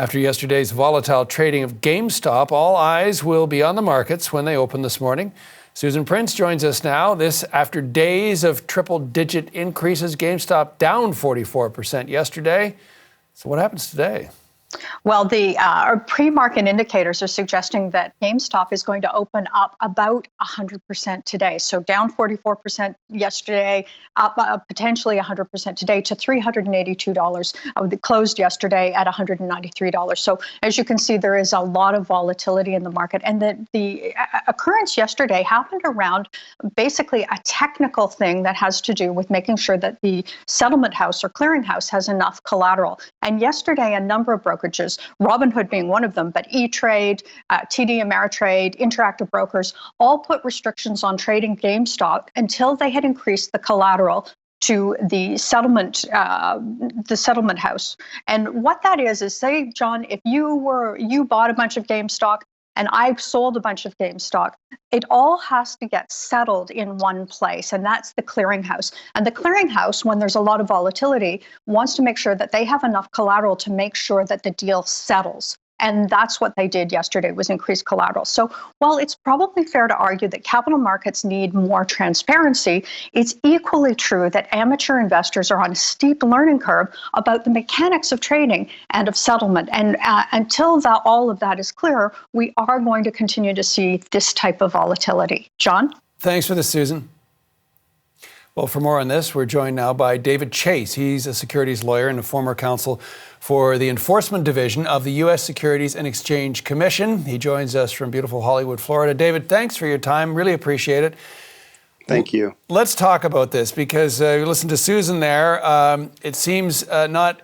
After yesterday's volatile trading of GameStop, all eyes will be on the markets when they open this morning. Susan Prince joins us now. This after days of triple-digit increases. GameStop down 44% yesterday. So what happens today? Well, the pre-market indicators are suggesting that GameStop is going to open up about 100% today. So down 44% yesterday, up potentially 100% today to $382. It closed yesterday at $193. So as you can see, there is a lot of volatility in the market. And the occurrence yesterday happened around basically a technical thing that has to do with making sure that the settlement house or clearinghouse has enough collateral. And yesterday, a number of brokerages, Robinhood being one of them, but E-Trade, TD Ameritrade, Interactive Brokers, all put restrictions on trading GameStop until they had increased the collateral to the settlement house. And what that is say, John, if you bought a bunch of GameStop and I sold a bunch of GameStop, it all has to get settled in one place, and that's the clearinghouse. And the clearinghouse, when there's a lot of volatility, wants to make sure that they have enough collateral to make sure that the deal settles. And that's what they did yesterday, was increase collateral. So while it's probably fair to argue that capital markets need more transparency, it's equally true that amateur investors are on a steep learning curve about the mechanics of trading and of settlement. And until all of that is clear, we are going to continue to see this type of volatility. John? Thanks for this, Susan. Well, for more on this, we're joined now by David Chase. He's a securities lawyer and a former counsel for the Enforcement Division of the U.S. Securities and Exchange Commission. He joins us from beautiful Hollywood, Florida. David, thanks for your time. Really appreciate it. Thank you. Let's talk about this because you listened to Susan there. It seems not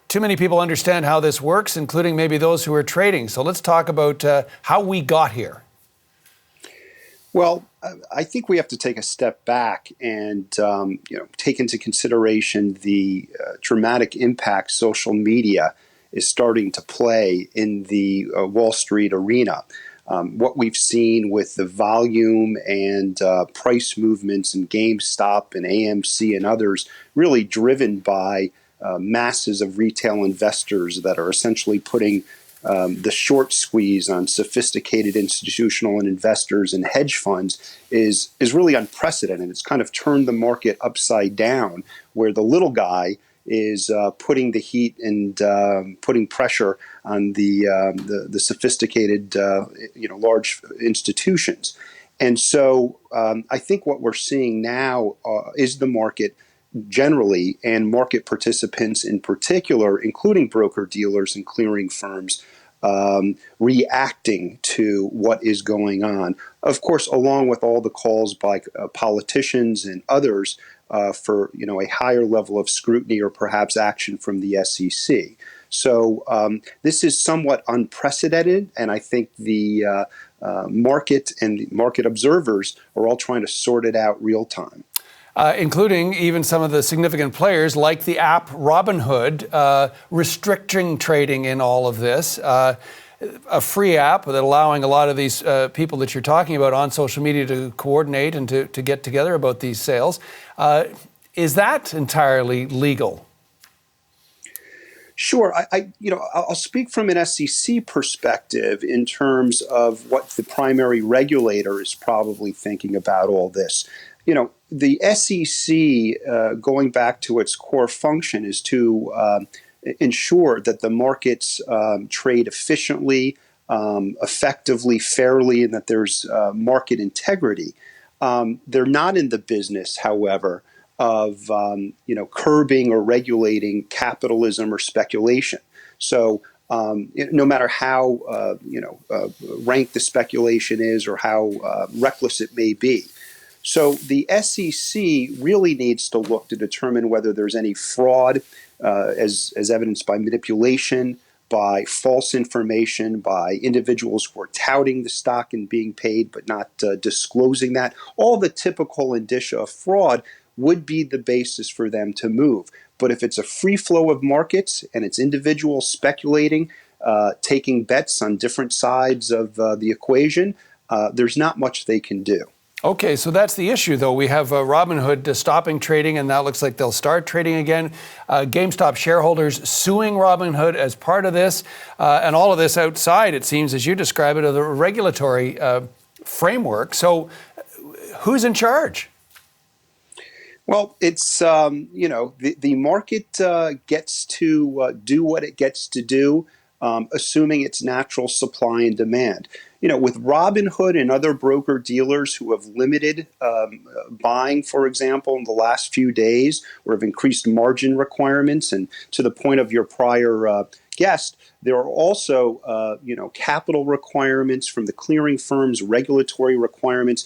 too many people understand how this works, including maybe those who are trading. So let's talk about how we got here. Well, I think we have to take a step back and take into consideration the dramatic impact social media is starting to play in the Wall Street arena. What we've seen with the volume and price movements in GameStop and AMC and others, really driven by masses of retail investors that are essentially putting the short squeeze on sophisticated institutional and investors and hedge funds is really unprecedented. It's kind of turned the market upside down, where the little guy is putting the heat and putting pressure on the sophisticated, large institutions. And so I think what we're seeing now is the market generally, and market participants in particular, including broker-dealers and clearing firms, reacting to what is going on. Of course, along with all the calls by politicians and others for a higher level of scrutiny or perhaps action from the SEC. So this is somewhat unprecedented, and I think the market and the market observers are all trying to sort it out real time. Including even some of the significant players like the app Robinhood, restricting trading in all of this. A free app that allowing a lot of these people that you're talking about on social media to coordinate and to get together about these sales. Is that entirely legal? Sure. I'll speak from an SEC perspective in terms of what the primary regulator is probably thinking about all this. The SEC, going back to its core function, is to ensure that the markets trade efficiently, effectively, fairly, and that there's market integrity. They're not in the business, however, of curbing or regulating capitalism or speculation. So no matter how rank the speculation is or how reckless it may be. So the SEC really needs to look to determine whether there's any fraud, as evidenced by manipulation, by false information, by individuals who are touting the stock and being paid but not disclosing that. All the typical indicia of fraud would be the basis for them to move. But if it's a free flow of markets and it's individuals speculating, taking bets on different sides of the equation, there's not much they can do. Okay, so that's the issue, though. We have Robinhood stopping trading, and now looks like they'll start trading again. GameStop shareholders suing Robinhood as part of this, and all of this outside, it seems, as you describe it, of the regulatory framework. So who's in charge? Well, it's, the market gets to do what it gets to do, assuming it's natural supply and demand. With Robinhood and other broker dealers who have limited buying, for example, in the last few days, or have increased margin requirements, and to the point of your prior guest, there are also, capital requirements from the clearing firms, regulatory requirements.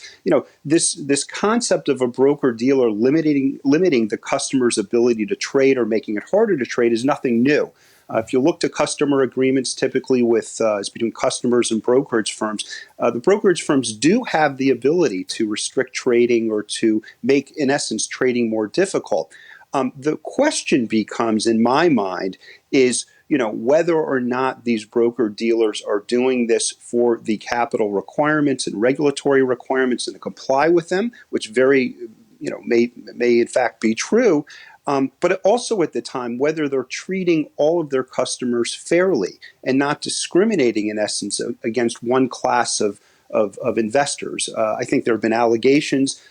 This concept of a broker dealer limiting the customer's ability to trade or making it harder to trade is nothing new. If you look to customer agreements, typically it's between customers and brokerage firms, the brokerage firms do have the ability to restrict trading or to make, in essence, trading more difficult. The question becomes, in my mind, is whether or not these broker dealers are doing this for the capital requirements and regulatory requirements and to comply with them, which may in fact be true. But also at the time, whether they're treating all of their customers fairly and not discriminating, in essence, against one class of investors. I think there have been allegations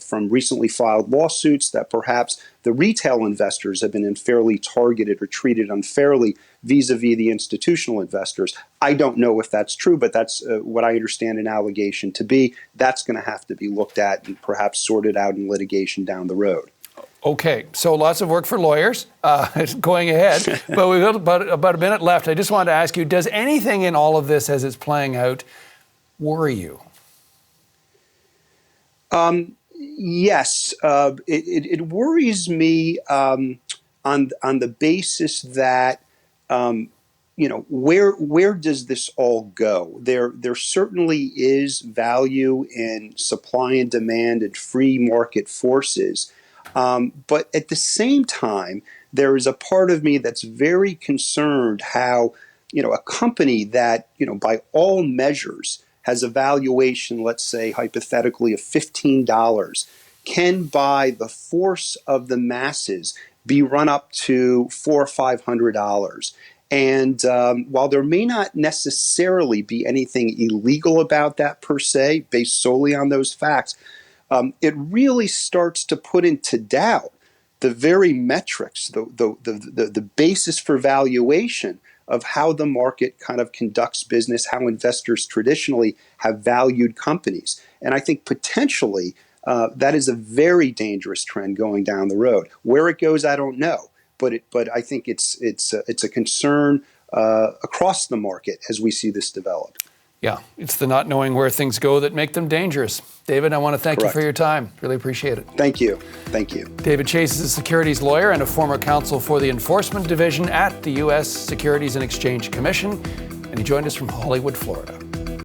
from recently filed lawsuits that perhaps the retail investors have been unfairly targeted or treated unfairly vis-a-vis the institutional investors. I don't know if that's true, but that's what I understand an allegation to be. That's going to have to be looked at and perhaps sorted out in litigation down the road. Okay, so lots of work for lawyers going ahead, but we've got about a minute left. I just wanted to ask you, does anything in all of this as it's playing out worry you? Yes, it worries me on the basis that where does this all go? There certainly is value in supply and demand and free market forces. But at the same time, there is a part of me that's very concerned how, a company that, by all measures has a valuation, let's say hypothetically, of $15, can by the force of the masses be run up to $400 or $500. And while there may not necessarily be anything illegal about that per se, based solely on those facts, it really starts to put into doubt the very metrics, the basis for valuation of how the market kind of conducts business, how investors traditionally have valued companies. And I think potentially that is a very dangerous trend going down the road. Where it goes, I don't know, but I think it's a concern across the market as we see this develop. Yeah, it's the not knowing where things go that make them dangerous. David, I want to thank you for your time. Really appreciate it. Thank you. Thank you. David Chase is a securities lawyer and a former counsel for the Enforcement Division at the U.S. Securities and Exchange Commission, and he joined us from Hollywood, Florida.